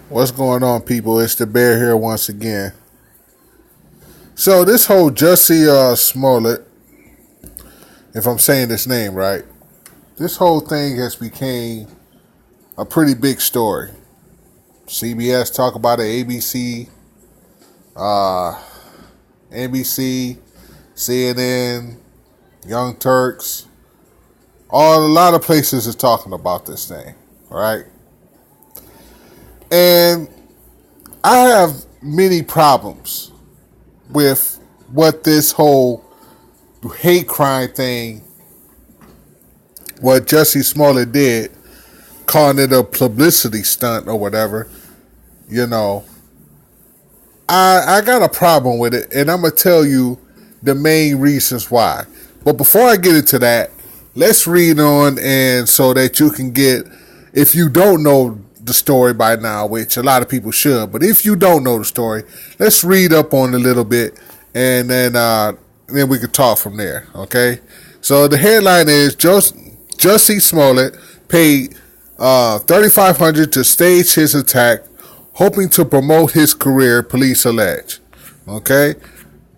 What's going on, people? It's the Bear here once again. So this whole Jussie Smollett, if I'm saying this name right, this whole thing has became a pretty big story. CBS talk about it, ABC, NBC, CNN, Young Turks, a lot of places is talking about this thing, right? And I have many problems with what this whole hate crime thing, what Jussie Smollett did, calling it a publicity stunt or whatever. I got a problem with it, and I'm going to tell you the main reasons why. But before I get into that, let's read on, and so that you can get, if you don't know the story by now, which a lot of people should, but if you don't know the story, let's read up on it a little bit, and then we can talk from there. Okay, so the headline is Jussie Smollett paid $3,500 to stage his attack, hoping to promote his career, police allege. Okay,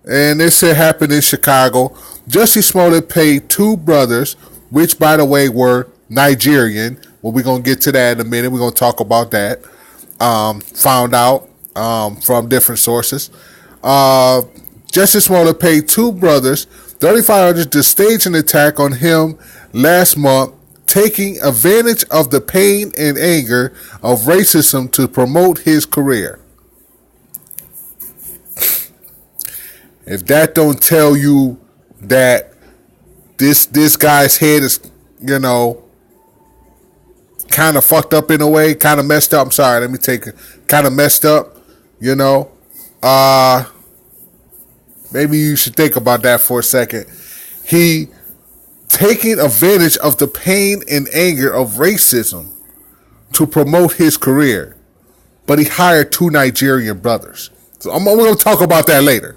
and this happened in Chicago. Jussie Smollett paid two brothers, which by the way were Nigerian. Well, we're going to get to that in a minute. We're going to talk about that. Found out from different sources. Jussie Smollett paid two brothers $3,500 to stage an attack on him last month, taking advantage of the pain and anger of racism to promote his career. If that don't tell you that this guy's head is, kind of fucked up in a way, kind of messed up. I'm sorry, let me take it. Kind of messed up, maybe you should think about that for a second. He taking advantage of the pain and anger of racism to promote his career, but he hired two Nigerian brothers. So we're going to talk about that later.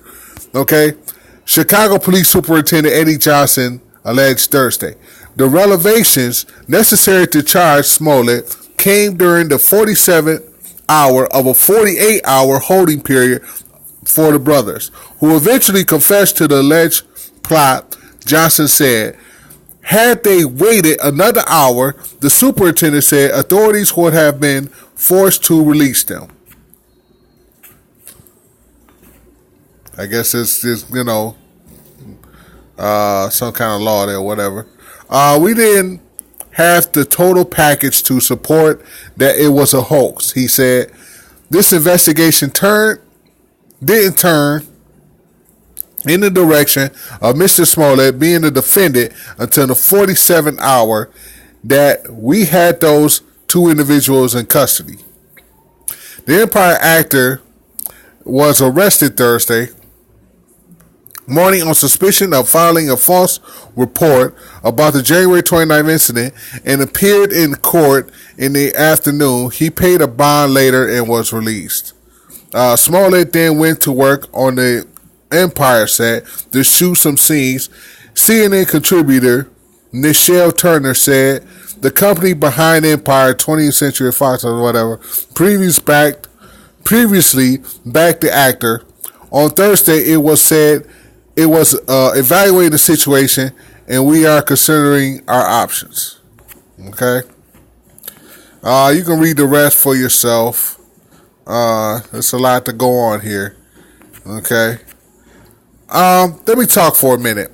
Okay? Chicago Police Superintendent Eddie Johnson alleged Thursday the revelations necessary to charge Smollett came during the 47th hour of a 48-hour holding period for the brothers, who eventually confessed to the alleged plot. Johnson said, had they waited another hour, the superintendent said authorities would have been forced to release them. I guess it's just, some kind of law there, whatever. We didn't have the total package to support that it was a hoax, he said. This investigation didn't turn in the direction of Mr. Smollett being the defendant until the 47th hour that we had those two individuals in custody. The Empire actor was arrested Thursday morning on suspicion of filing a false report about the January 29th incident and appeared in court in the afternoon. He paid a bond later and was released. Smollett then went to work on the Empire set to shoot some scenes. CNN contributor Nichelle Turner said the company behind Empire, 20th Century Fox or whatever, previously backed the actor. On Thursday, it was said it was evaluating the situation, and we are considering our options. Okay? You can read the rest for yourself. There's a lot to go on here. Okay? Let me talk for a minute.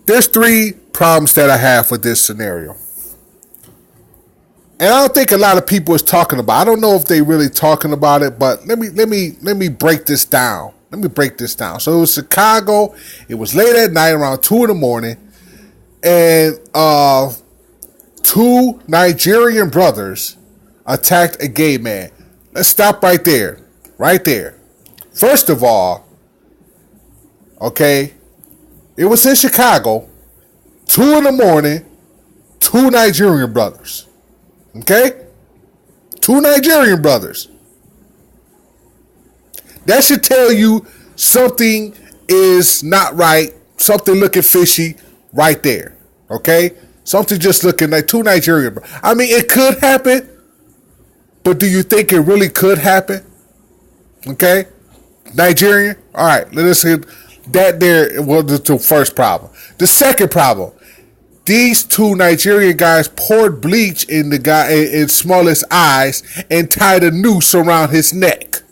There's three problems that I have with this scenario. And I don't think a lot of people is talking about it. I don't know if they really talking about it, but let me break this down. So it was Chicago. It was late at night, around 2 a.m, and two Nigerian brothers attacked a gay man. Let's stop right there. First of all, okay, it was in Chicago, 2 a.m, two Nigerian brothers. Okay? Two Nigerian brothers. That should tell you something is not right, something looking fishy right there. Okay? Something just looking like two Nigerian brothers. I mean, it could happen. But do you think it really could happen? Okay? Nigerian? All right, let's hit that there was the first problem. The second problem, these two Nigerian guys poured bleach in the guy in Smollett's eyes and tied a noose around his neck.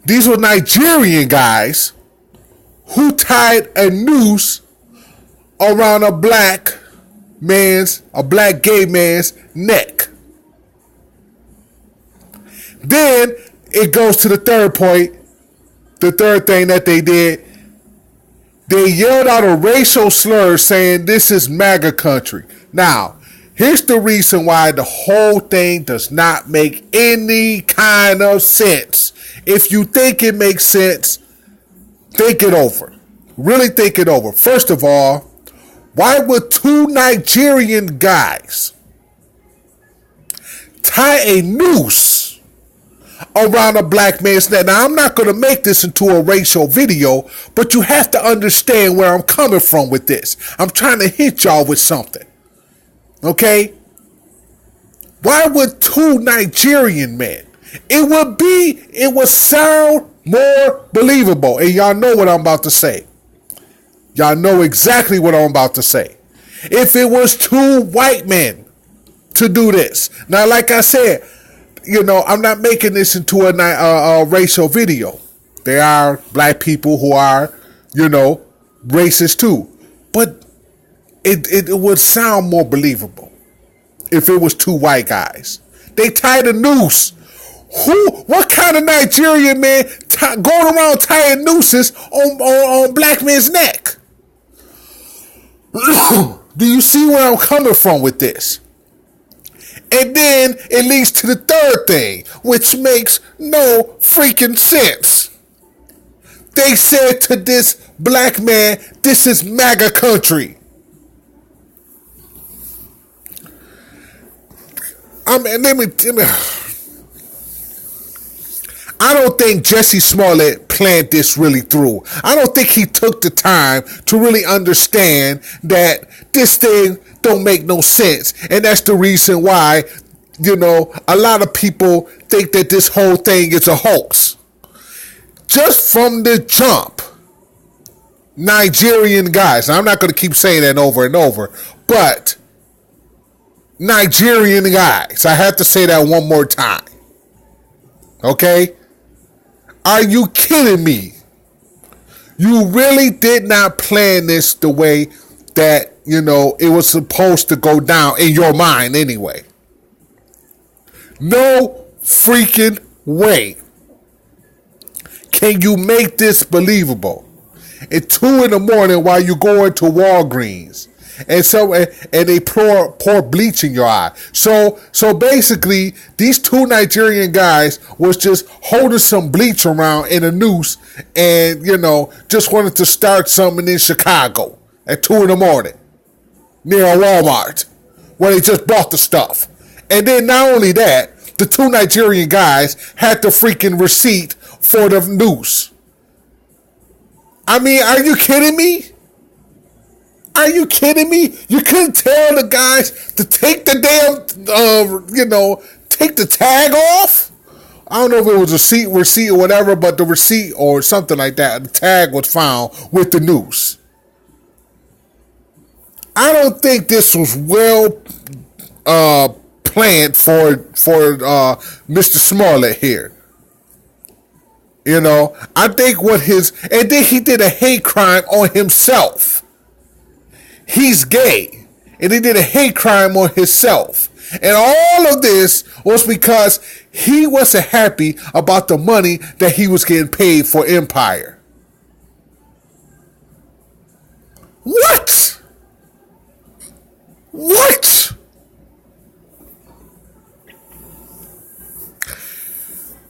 These were Nigerian guys who tied a noose around a black gay man's neck. Then it goes to the third point, the third thing that they did. They yelled out a racial slur saying this is MAGA country. Now, here's the reason why the whole thing does not make any kind of sense. If you think it makes sense, think it over. Really think it over. First of all, why would two Nigerian guys tie a noose around a black man's neck? Now, I'm not going to make this into a racial video, but you have to understand where I'm coming from with this. I'm trying to hit y'all with something. Okay? Why would two Nigerian men? It would sound more believable. And y'all know what I'm about to say. Y'all know exactly what I'm about to say. If it was two white men to do this. Now, like I said, I'm not making this into a racial video. There are black people who are, racist too. But it would sound more believable if it was two white guys. They tied a noose. What kind of Nigerian man going around tying nooses on black men's neck? Do you see where I'm coming from with this? And then it leads to the third thing, which makes no freaking sense. They said to this black man, this is MAGA country. I don't think Jussie Smollett planned this really through. I don't think he took the time to really understand that this thing don't make no sense. And that's the reason why, a lot of people think that this whole thing is a hoax. Just from the jump, Nigerian guys, I'm not going to keep saying that over and over, but Nigerian guys, I have to say that one more time. Okay? Are you kidding me? You really did not plan this the way that, it was supposed to go down in your mind anyway. No freaking way can you make this believable. At 2 a.m. while you go into Walgreens and they pour bleach in your eye. So basically, these two Nigerian guys was just holding some bleach around in a noose and, just wanted to start something in Chicago at 2 a.m. near a Walmart where they just bought the stuff. And then not only that, the two Nigerian guys had the freaking receipt for the noose. I mean, are you kidding me? Are you kidding me? You couldn't tell the guys to take the damn, take the tag off? I don't know if it was a receipt or whatever, but the receipt or something like that, the tag was found with the noose. I don't think this was well planned for Mr. Smollett here. I think and then he did a hate crime on himself. He's gay, and he did a hate crime on himself. And all of this was because he wasn't happy about the money that he was getting paid for Empire. What?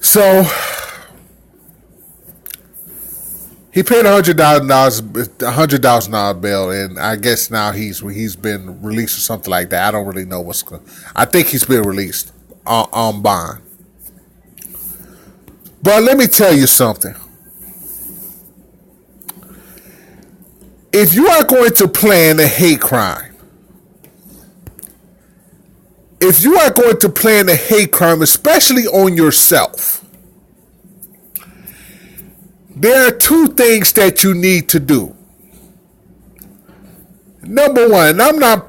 So he paid $100,000 bail, and I guess now he's been released or something like that. I don't really know what's going. I think he's been released on bond. But let me tell you something. If you are going to plan a hate crime, if you are going to plan a hate crime, especially on yourself, there are two things that you need to do. Number one, I'm not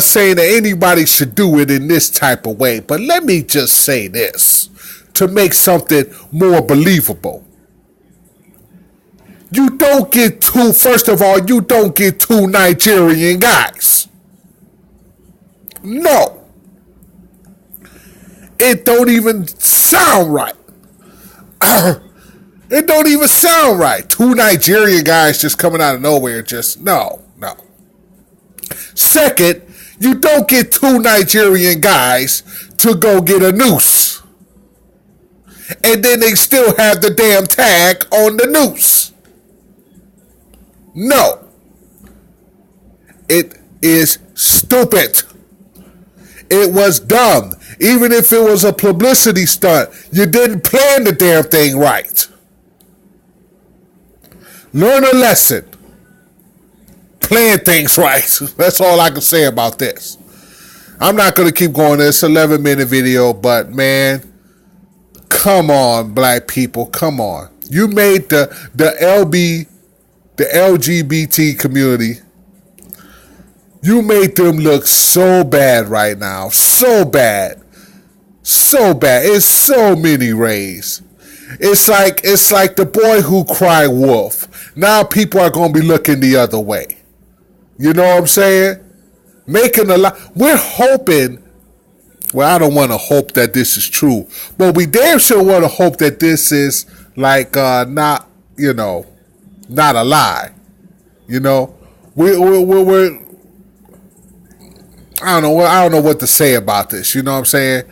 saying that anybody should do it in this type of way, but let me just say this to make something more believable. First of all, you don't get two Nigerian guys. No. It don't even sound right. It don't even sound right. Two Nigerian guys just coming out of nowhere. No. Second, you don't get two Nigerian guys to go get a noose. And then they still have the damn tag on the noose. No. It is stupid. It was dumb. Even if it was a publicity stunt, you didn't plan the damn thing right. Learn a lesson. Plan things right. That's all I can say about this. I'm not going to keep going. It's an 11-minute video, but man, come on, black people, come on. You made the LGBT community, you made them look so bad right now. So bad. It's so many ways. It's like the boy who cried wolf. Now people are going to be looking the other way. You know what I'm saying? Making a lot. We're hoping. Well, I don't want to hope that this is true, but we damn sure want to hope that this is like not a lie. You know, we're I don't know what to say about this. You know what I'm saying?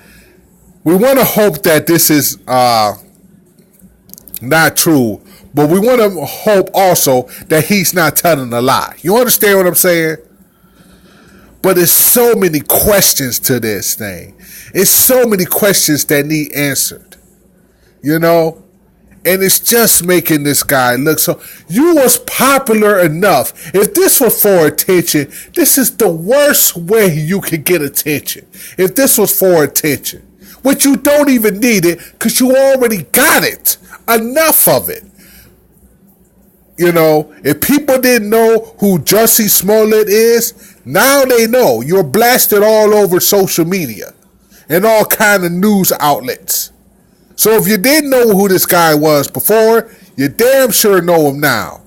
We want to hope that this is not true, but we want to hope also that he's not telling a lie. You understand what I'm saying? But there's so many questions to this thing. It's so many questions that need answered. You know? And it's just making this guy look so... You was popular enough. If this was for attention, this is the worst way you could get attention. If this was for attention. Which you don't even need it because you already got it. Enough of it. You know, if people didn't know who Jussie Smollett is, now they know. You're blasted all over social media and all kind of news outlets. So if you didn't know who this guy was before, you damn sure know him now.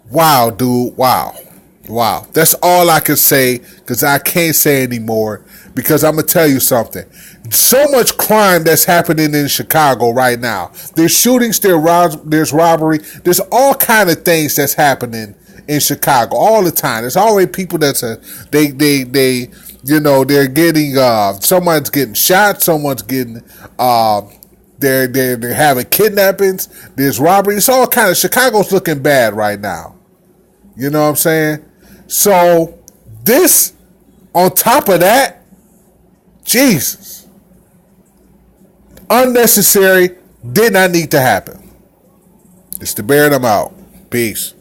Wow, dude. Wow. That's all I can say because I can't say anymore because I'm going to tell you something. So much crime that's happening in Chicago right now. There's shootings, there's robbery, there's all kind of things that's happening in Chicago all the time. There's always people they're getting someone's getting shot, someone's getting they're having kidnappings, there's robbery. It's all kind of Chicago's looking bad right now. You know what I'm saying? So this on top of that, Jesus. Unnecessary, did not need to happen. It's the bear them out. Peace.